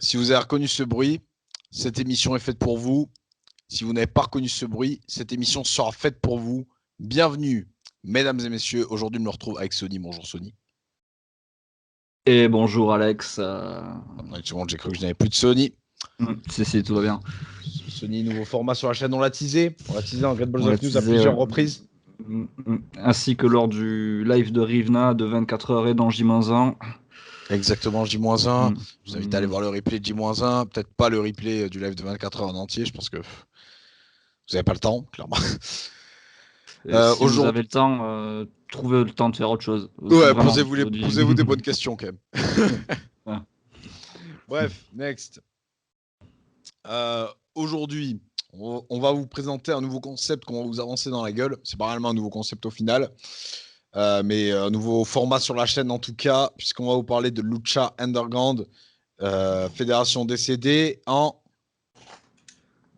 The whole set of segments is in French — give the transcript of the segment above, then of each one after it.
Si vous avez reconnu ce bruit, cette émission est faite pour vous. Si vous n'avez pas reconnu ce bruit, cette émission sera faite pour vous. Bienvenue, mesdames et messieurs. Aujourd'hui, je me retrouve avec Sony. Bonjour Sony. Et bonjour Alex. Une seconde, j'ai cru que je n'avais plus de Sony. Si, tout va bien. Sony, nouveau format sur la chaîne, on l'a teasé. On l'a teasé en Great Balls On l'a of News à teasé, plusieurs reprises. Ainsi que lors du live de Rivna de 24 heures et dans J-1. Exactement, J-1. Je vous invite à aller voir le replay de J-1. Peut-être pas le replay du live de 24 heures en entier. Je pense que vous n'avez pas le temps, clairement. Si vous avez le temps, trouvez le temps de faire autre chose. Ouais, Vraiment, posez-vous des bonnes questions quand même. Ouais. Bref, next. Aujourd'hui, on va vous présenter un nouveau concept qu'on va vous avancer dans la gueule. C'est pas réellement un nouveau concept au final, mais un nouveau format sur la chaîne en tout cas, puisqu'on va vous parler de Lucha Underground, fédération décédée en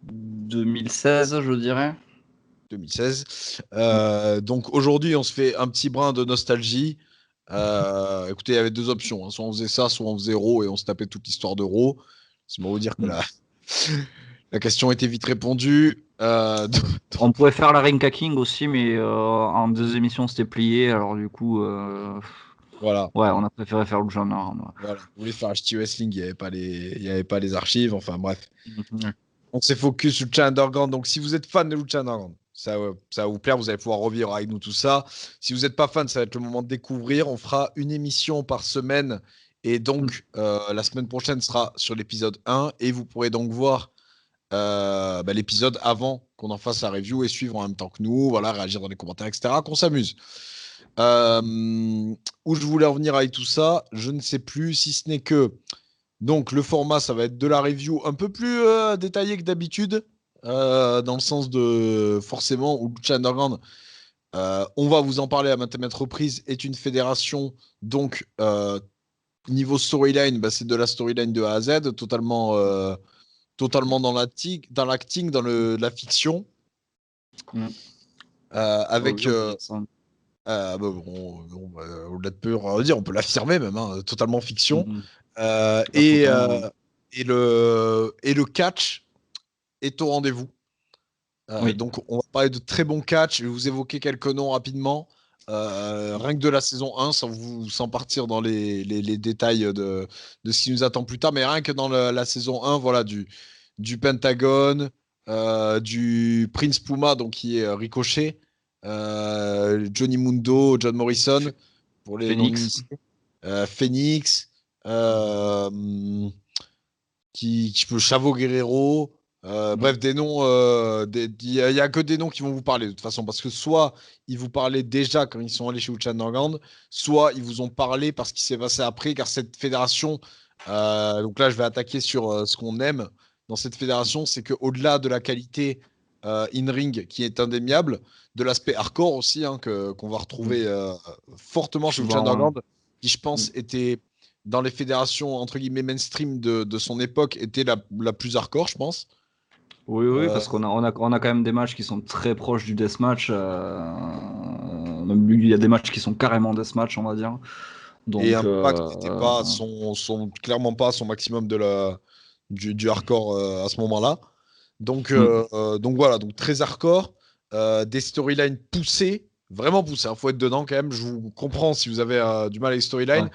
2016, je dirais. 2016. Donc aujourd'hui, on se fait un petit brin de nostalgie. Écoutez, il y avait deux options. Soit on faisait ça, soit on faisait Raw et on se tapait toute l'histoire de Raw. C'est pour vous dire que la question était vite répondue. On pourrait faire la Rinka King aussi, mais en 2 émissions c'était plié, alors du coup, Voilà. ouais, on a préféré faire le genre. Voilà. Vous voulez faire HT Wrestling, il n'y avait pas les archives. Enfin bref. On s'est focus sur Lucha Underground. Donc si vous êtes fan de Lucha Underground, ça va vous plaire. Vous allez pouvoir revivre avec nous tout ça. Si vous n'êtes pas fan, ça va être le moment de découvrir. On fera une émission par semaine. Et donc, la semaine prochaine sera sur l'épisode 1. Et vous pourrez donc voir l'épisode avant qu'on en fasse la review et suivre en même temps que nous. Voilà, réagir dans les commentaires, etc. Qu'on s'amuse. Où je voulais revenir avec tout ça, je ne sais plus, si ce n'est que donc le format, ça va être de la review un peu plus détaillée que d'habitude, dans le sens de forcément, où Lucha Underground, on va vous en parler à maintes reprises, est une fédération, donc niveau storyline, c'est de la storyline de A à Z, totalement dans l'acting, dans la fiction, avec... au-delà de peur, on va dire, on peut l'affirmer même, hein, totalement fiction. Et le catch est au rendez-vous. Oui. Donc, on va parler de très bons catch. Je vais vous évoquer quelques noms rapidement. Rien que de la saison 1, sans partir dans les détails de ce qui nous attend plus tard, mais rien que dans la saison 1, voilà, du Pentagone, du Prince Puma, donc qui est Ricochet, Johnny Mundo, John Morrison, pour les Phoenix. Phoenix, qui peut Chavo Guerrero. Bref, des noms, il n'y a que des noms qui vont vous parler de toute façon, parce que soit ils vous parlaient déjà quand ils sont allés chez Lucha Underground, soit ils vous ont parlé parce qu'il s'est passé après, car cette fédération, donc là je vais attaquer sur ce qu'on aime dans cette fédération, c'est qu'au-delà de la qualité in-ring qui est indéniable, de l'aspect hardcore aussi, hein, qu'on va retrouver fortement chez Lucha Underground, qui je pense était dans les fédérations entre guillemets mainstream de son époque, était la plus hardcore, je pense. Oui, parce qu'on a quand même des matchs qui sont très proches du deathmatch. Même il y a des matchs qui sont carrément deathmatch, on va dire. Et Donc, Impact n'était pas clairement pas à son maximum du hardcore à ce moment-là. Donc voilà, donc très hardcore, des storylines poussées, vraiment poussées. Il faut être dedans quand même. Je vous comprends si vous avez du mal avec les storylines.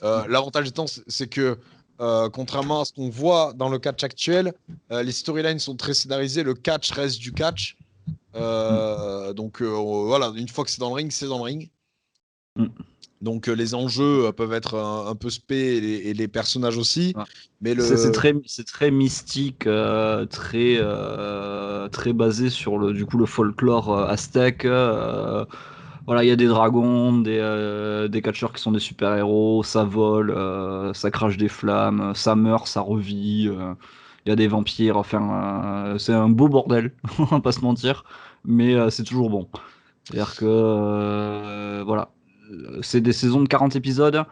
ouais. L'avantage étant, c'est que contrairement à ce qu'on voit dans le catch actuel, les storylines sont très scénarisées. Le catch reste du catch. Donc voilà, une fois que c'est dans le ring, c'est dans le ring. Donc les enjeux peuvent être un peu spé et les personnages aussi. Ouais. Mais C'est très mystique, très basé sur le folklore aztèque. Voilà, il y a des dragons, des catcheurs qui sont des super-héros, ça vole, ça crache des flammes, ça meurt, ça revit. Il y a des vampires, enfin, c'est un beau bordel, on va pas se mentir, mais c'est toujours bon. C'est-à-dire que, voilà, c'est des saisons de 40 épisodes.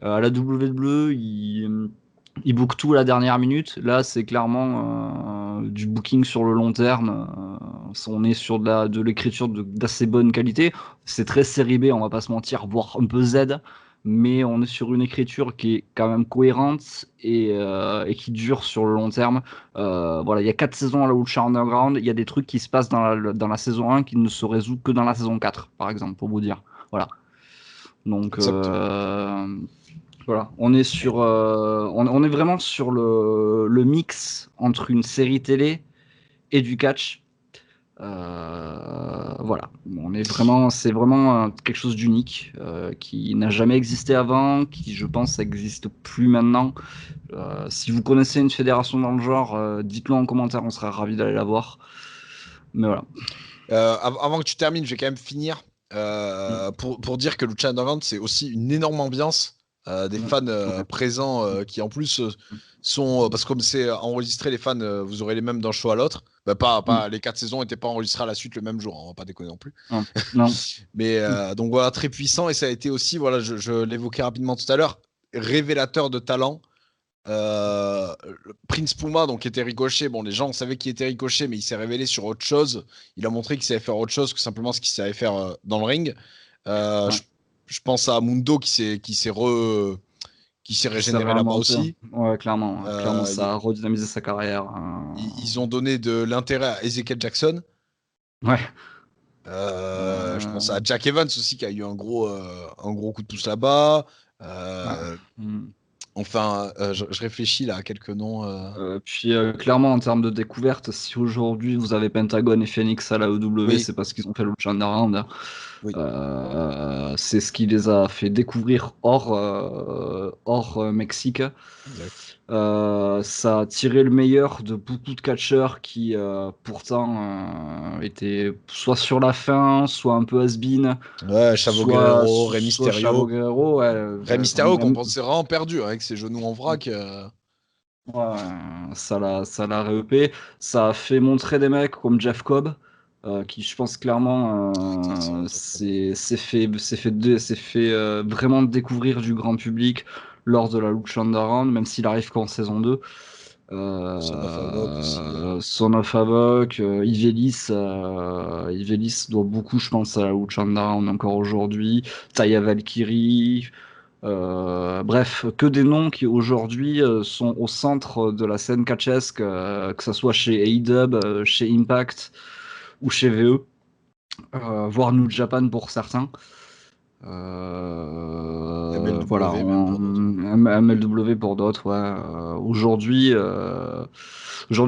À la WWE, ils bookent tout à la dernière minute. Là, c'est clairement du booking sur le long terme. On est sur de l'écriture d'assez bonne qualité. C'est très série B, on va pas se mentir, voire un peu Z. mais on est sur une écriture qui est quand même cohérente et qui dure sur le long terme. Voilà, il y a 4 saisons à la Lucha Underground, il y a des trucs qui se passent dans la saison 1 qui ne se résout que dans la saison 4, par exemple, pour vous dire. Voilà. Donc, Exactement. voilà, on est vraiment sur le mix entre une série télé et du catch. Voilà, c'est vraiment quelque chose d'unique qui n'a jamais existé avant, qui je pense n'existe plus maintenant. Si vous connaissez une fédération dans le genre, dites-le en commentaire, on sera ravis d'aller la voir. Mais voilà. Avant que tu termines, je vais quand même finir pour dire que Lucha Underground, c'est aussi une énorme ambiance. Des fans Ouais. présents qui en plus sont parce que comme c'est enregistré, les fans vous aurez les mêmes d'un show à l'autre. Bah, pas les 4 saisons n'étaient pas enregistrées à la suite le même jour, hein, on va pas déconner non plus. Non, non. Mais donc voilà, très puissant et ça a été aussi, voilà, je l'évoquais rapidement tout à l'heure, révélateur de talent. Prince Puma, donc qui était Ricochet, bon, les gens savaient qu'il était Ricochet, mais il s'est révélé sur autre chose. Il a montré qu'il savait faire autre chose que simplement ce qu'il savait faire dans le ring. Ouais. Je pense à Mundo qui s'est Ça régénéré va là-bas inventer. aussi. Ouais, clairement. Clairement, Euh, ça a redynamisé sa carrière. ils ont donné de l'intérêt à Ezekiel Jackson. Ouais. Je pense à Euh, Jack Evans aussi qui a eu un gros coup de pouce là-bas. ouais. Euh, Hmm. enfin, je réfléchis là à quelques noms. Puis clairement, en termes de découverte, si aujourd'hui vous avez Pentagon et Phoenix à la EW, Oui, c'est parce qu'ils ont fait le Lucha Underground. oui. C'est ce qui les a fait découvrir hors Mexique. Exact. Ça a tiré le meilleur de beaucoup de catcheurs qui pourtant étaient soit sur la fin, soit un peu has-been, Ouais, Chavo Guerrero, Rey soit Chavo Mysterio. Guerrero. Ouais, Rey enfin, Mysterio qu'on pensait vraiment perdu hein, avec ses genoux en vrac. ouais, ça l'a re-upé. Ça a fait montrer des mecs comme Jeff Cobb, qui je pense clairement s'est fait vraiment découvrir du grand public lors de la Lucha Underground, même s'il arrive qu'en saison 2. Son of Havoc aussi. Son of Havoc, Ivelis doit beaucoup, je pense, à la Lucha Underground encore aujourd'hui. Taya Valkyrie. Bref, que des noms qui aujourd'hui sont au centre de la scène catchesque, que ce soit chez AEW, chez Impact ou chez VE, voire New Japan pour certains. Voilà, MLW même pour d'autres. MLW pour d'autres, ouais. Aujourd'hui,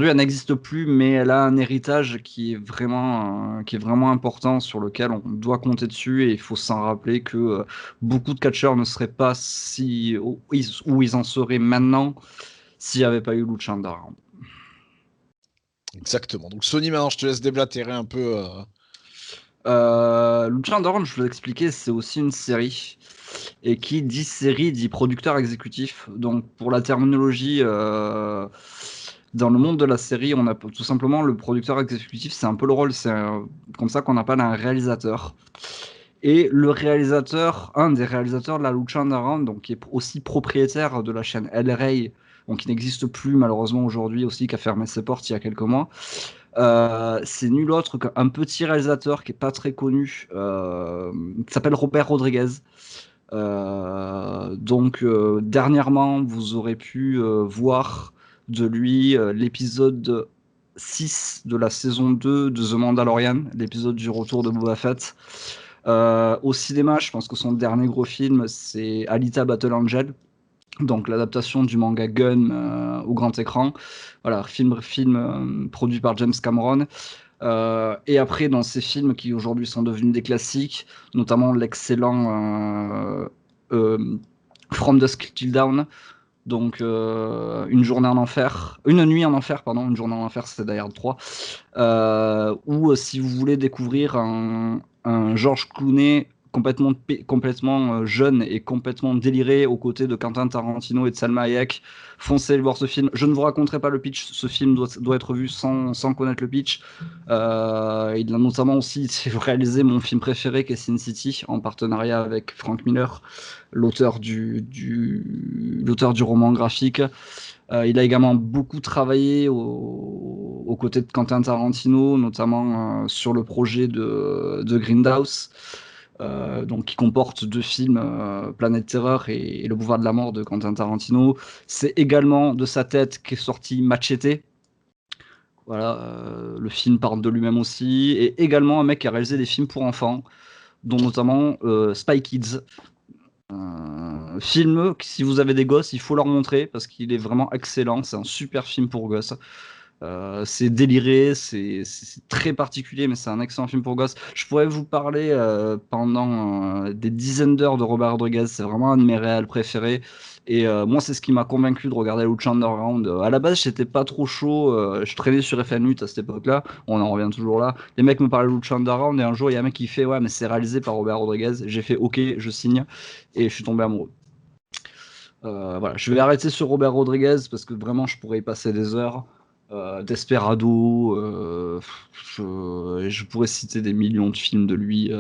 elle n'existe plus, mais elle a un héritage qui est vraiment important, sur lequel on doit compter dessus, et il faut s'en rappeler que beaucoup de catcheurs ne seraient pas où ils en seraient maintenant s'il n'y avait pas eu Lucha Underground. Exactement. Donc Sony, maintenant, je te laisse déblatérer un peu. Lucha Underground, je vous l'expliquais, c'est aussi une série. Et qui dit série dit producteur exécutif. Donc pour la terminologie, dans le monde de la série, on a tout simplement le producteur exécutif, c'est un peu le rôle, comme ça qu'on appelle un réalisateur. Et le réalisateur, un des réalisateurs de la Lucha Underground, donc qui est aussi propriétaire de la chaîne El Rey, donc qui n'existe plus malheureusement aujourd'hui aussi, qui a fermé ses portes il y a quelques mois. C'est nul autre qu'un petit réalisateur qui est pas très connu, qui s'appelle Robert Rodriguez. Donc dernièrement, vous aurez pu voir de lui l'épisode 6 de la saison 2 de The Mandalorian, l'épisode du retour de Boba Fett. Au cinéma, je pense que son dernier gros film, c'est Alita Battle Angel, donc l'adaptation du manga Gun au grand écran. Voilà, film produit par James Cameron. Et après, dans ces films qui aujourd'hui sont devenus des classiques, notamment l'excellent From Dusk Till Dawn, donc une journée en enfer, une nuit en enfer, pardon, une journée en enfer, c'est d'ailleurs 3, ou si vous voulez découvrir un George Clooney complètement jeune et complètement déliré aux côtés de Quentin Tarantino et de Salma Hayek, foncez voir ce film. Je ne vous raconterai pas le pitch, ce film doit être vu sans connaître le pitch. Il a notamment aussi réalisé mon film préféré qui est Sin City, en partenariat avec Frank Miller, l'auteur du roman graphique. Il a également beaucoup travaillé aux côtés de Quentin Tarantino, notamment sur le projet de Grindhouse. donc qui comporte 2 films, Planète Terreur et Le Boulevard de la Mort de Quentin Tarantino. C'est également de sa tête qu'est sorti Machete. Voilà, le film parle de lui-même aussi, et également un mec qui a réalisé des films pour enfants, dont notamment Spy Kids. Film, si vous avez des gosses, il faut leur montrer parce qu'il est vraiment excellent. C'est un super film pour gosses. C'est déliré, c'est très particulier, mais c'est un excellent film pour gosses. Je pourrais vous parler pendant des dizaines d'heures de Robert Rodriguez. C'est vraiment un de mes réals préférés. Et moi, c'est ce qui m'a convaincu de regarder Lucha Underground. À la base, j'étais pas trop chaud. Je traînais sur FN8 à cette époque-là. On en revient toujours là. Les mecs me parlaient de Lucha Underground et un jour, il y a un mec qui fait ouais, mais c'est réalisé par Robert Rodriguez. J'ai fait ok, je signe et je suis tombé amoureux. Voilà, je vais arrêter sur Robert Rodriguez parce que vraiment, je pourrais y passer des heures. Desperado, je pourrais citer des millions de films de lui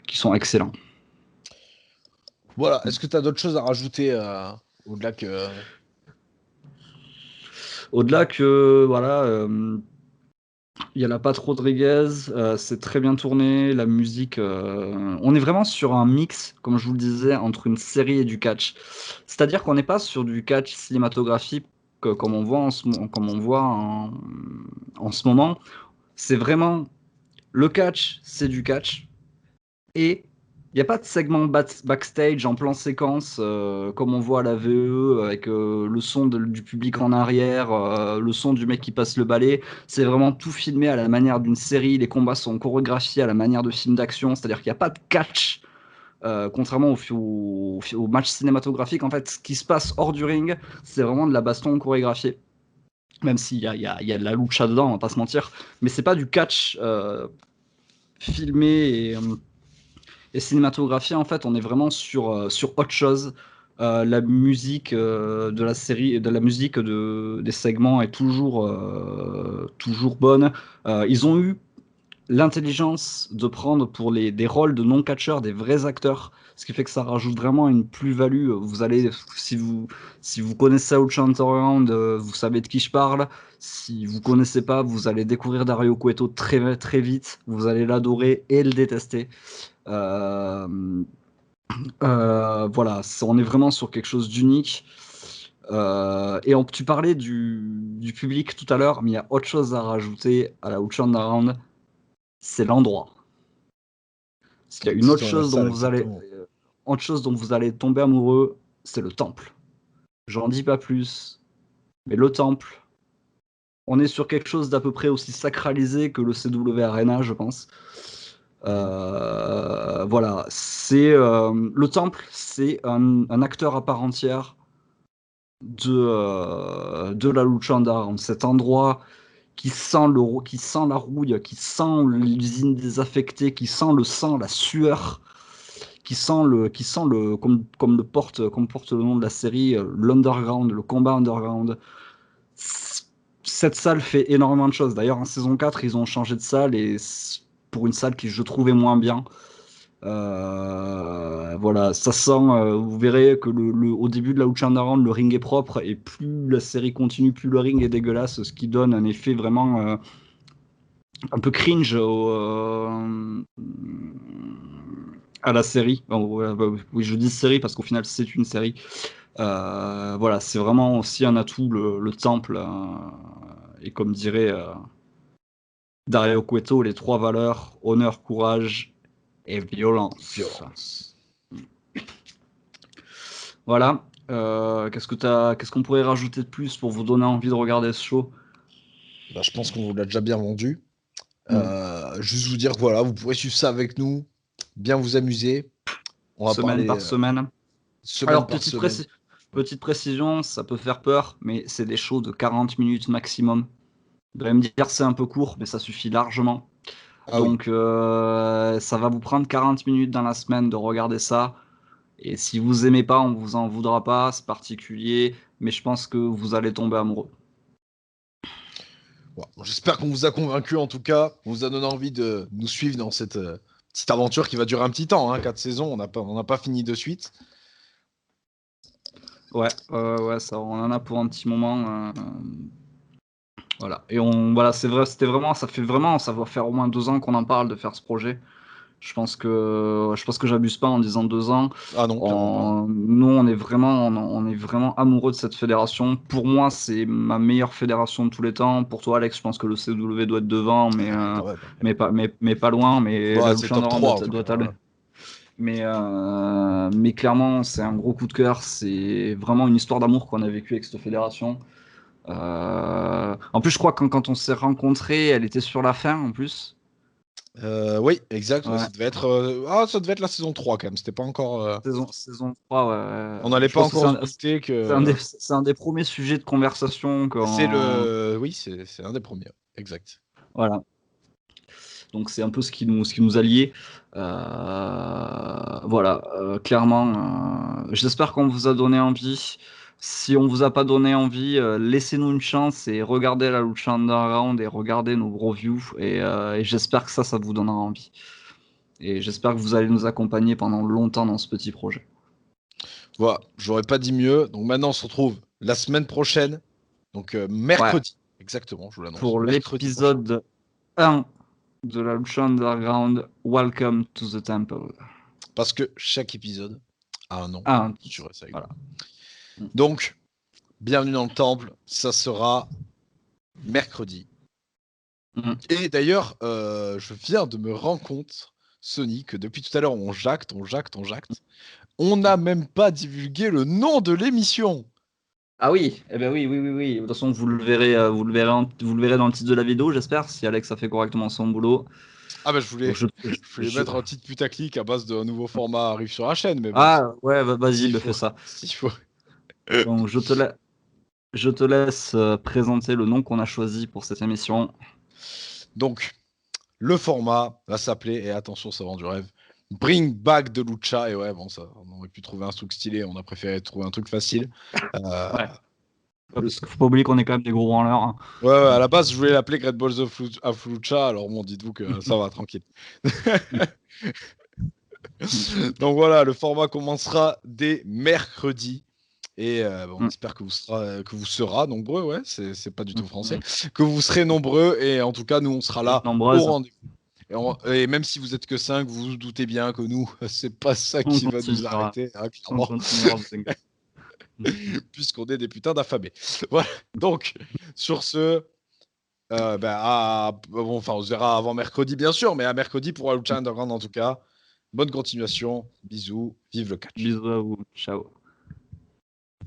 qui sont excellents. Voilà. Est-ce que tu as d'autres choses à rajouter au-delà que. Au-delà que, voilà, il y a la Patte Rodriguez, c'est très bien tourné, la musique. On est vraiment sur un mix, comme je vous le disais, entre une série et du catch. C'est-à-dire qu'on n'est pas sur du catch cinématographique comme on voit en ce moment. C'est vraiment le catch, c'est du catch. Et il n'y a pas de segment backstage en plan séquence comme on voit à la VE avec le son du public en arrière, le son du mec qui passe le balai. C'est vraiment tout filmé à la manière d'une série. Les combats sont chorégraphiés à la manière de films d'action, c'est-à-dire qu'il n'y a pas de catch. Contrairement au match cinématographique, en fait, ce qui se passe hors du ring, c'est vraiment de la baston chorégraphiée. Même s'il y a de la lucha dedans, on va pas se mentir. Mais c'est pas du catch filmé et cinématographié. En fait, on est vraiment sur autre chose. La musique de la série, de la musique des segments est toujours bonne. Ils ont eu l'intelligence de prendre pour des rôles de non-catcheurs des vrais acteurs, ce qui fait que ça rajoute vraiment une plus-value. Vous allez, si vous connaissez Outchanter Underground, vous savez de qui je parle. Si vous connaissez pas, vous allez découvrir Dario Cueto très très vite. Vous allez l'adorer et le détester. Euh, voilà, on est vraiment sur quelque chose d'unique. Tu parlais du public tout à l'heure, mais il y a autre chose à rajouter à la Outchanter Underground, c'est l'endroit. S'il y a une C'est dans la salle, exactement. autre chose dont vous allez tomber amoureux, c'est le temple. J'en dis pas plus, mais le temple, on est sur quelque chose d'à peu près aussi sacralisé que le CW Arena, je pense. Voilà, le temple, c'est un acteur à part entière de la lucha underground. Cet endroit qui sent la rouille, qui sent l'usine désaffectée, qui sent le sang, la sueur, comme porte le nom de la série, l'underground, le combat underground. Cette salle fait énormément de choses. D'ailleurs, en saison 4, ils ont changé de salle et pour une salle qui je trouvais moins bien. Voilà, ça sent. Vous verrez que au début de la Lucha Underground, le ring est propre et plus la série continue, plus le ring est dégueulasse, ce qui donne un effet vraiment un peu cringe à la série. Oui, je dis série parce qu'au final, c'est une série. Voilà, c'est vraiment aussi un atout, le temple. Et comme dirait Dario Cueto, les 3 valeurs, honneur, courage et violence. Violence. Voilà. Qu'est-ce qu'on pourrait rajouter de plus pour vous donner envie de regarder ce show? Bah, je pense qu'on vous l'a déjà bien vendu. Juste vous dire que voilà, vous pourrez suivre ça avec nous, bien vous amuser. On va Semaine parler par semaine. semaine Alors, par semaine. petite précision, ça peut faire peur, mais c'est des shows de 40 minutes maximum. Vous allez me dire c'est un peu court, mais ça suffit largement. Ah oui. Donc, ça va vous prendre 40 minutes dans la semaine de regarder ça. Et si vous aimez pas, on vous en voudra pas, c'est particulier, mais je pense que vous allez tomber amoureux. Bon, j'espère qu'on vous a convaincu en tout cas. On vous a donné envie de nous suivre dans cette petite aventure qui va durer un petit temps. 4 saisons, on n'a pas fini de suite. Ouais, ouais, ça, on en a pour un petit moment. Voilà. Et voilà, c'est vrai, ça fait vraiment, ça va faire au moins 2 ans qu'on en parle de faire ce projet. Je pense que j'abuse pas en disant 2 ans. Ah non, clairement pas. Nous, on est vraiment amoureux de cette fédération. Pour moi, c'est ma meilleure fédération de tous les temps. Pour toi, Alex, je pense que le CW doit être devant, Ah, quand même. mais pas loin. Mais la Bah, c'est Lucha top Underground 3 en tout doit cas. aller. Mais clairement, c'est un gros coup de cœur. C'est vraiment une histoire d'amour qu'on a vécue avec cette fédération. En plus, je crois que quand on s'est rencontrés, elle était sur la fin en plus. Oui, exact. Ouais, Ouais. ça devait être la saison 3 quand même. C'était pas encore. Saison 3, ouais. On n'allait Je pas pense que encore se douter que. c'est un des premiers sujets de conversation Oui, c'est un des premiers. Exact. voilà. Donc c'est un peu ce qui nous a liés. Voilà, clairement, j'espère qu'on vous a donné envie. Si on vous a pas donné envie, laissez-nous une chance et regardez la Lucha Underground et regardez nos reviews et j'espère que ça vous donnera envie. Et j'espère que vous allez nous accompagner pendant longtemps dans ce petit projet. Voilà, j'aurais pas dit mieux. Donc maintenant, on se retrouve la semaine prochaine. Donc Ouais, mercredi. Exactement, je vous l'annonce. pour Mercredi prochain. l'épisode 1 de la Lucha Underground, Welcome to the Temple. Parce que chaque épisode a un nom Ah, sur SAG. voilà. Donc, bienvenue dans le temple. Ça sera mercredi. Et d'ailleurs, je viens de me rendre compte, Sony, que depuis tout à l'heure, on jacte. On n'a même pas divulgué le nom de l'émission. Ah oui, eh ben oui. De toute façon, vous le verrez, vous le verrez dans le titre de la vidéo, j'espère, si Alex a fait correctement son boulot. Ah bah je Donc voulais mettre un titre putaclic à base d'un nouveau format arrive sur la chaîne, mais bon, Ah ouais, vas-y, s'il faut, fais ça. s'il faut. Donc je te laisse présenter le nom qu'on a choisi pour cette émission. Donc, le format va s'appeler, et attention, ça vend du rêve, Bring Back de Lucha. Et ouais, bon, ça, on aurait pu trouver un truc stylé, on a préféré trouver un truc facile. Ouais. Parce qu'il faut pas oublier qu'on est quand même des gros branleurs. Hein. Ouais, à la base, je voulais l'appeler Great Balls of Lucha, alors bon, dites-vous que ça va, tranquille. Donc voilà, le format commencera dès mercredi. Et on espère que vous serez nombreux, ouais, c'est pas du tout français, que vous serez nombreux, et en tout cas, nous, on sera là au rendez-vous. Et même si vous êtes que 5, vous vous doutez bien que nous, c'est pas ça On qui va nous continuera. arrêter, hein, On clairement, continuera, vous inquiétez. puisqu'on est des putains d'affamés. Voilà, donc, sur ce, enfin, on se verra avant mercredi, bien sûr, mais à mercredi pour la Lucha Underground, en tout cas. Bonne continuation, bisous, vive le catch. Bisous à vous, ciao.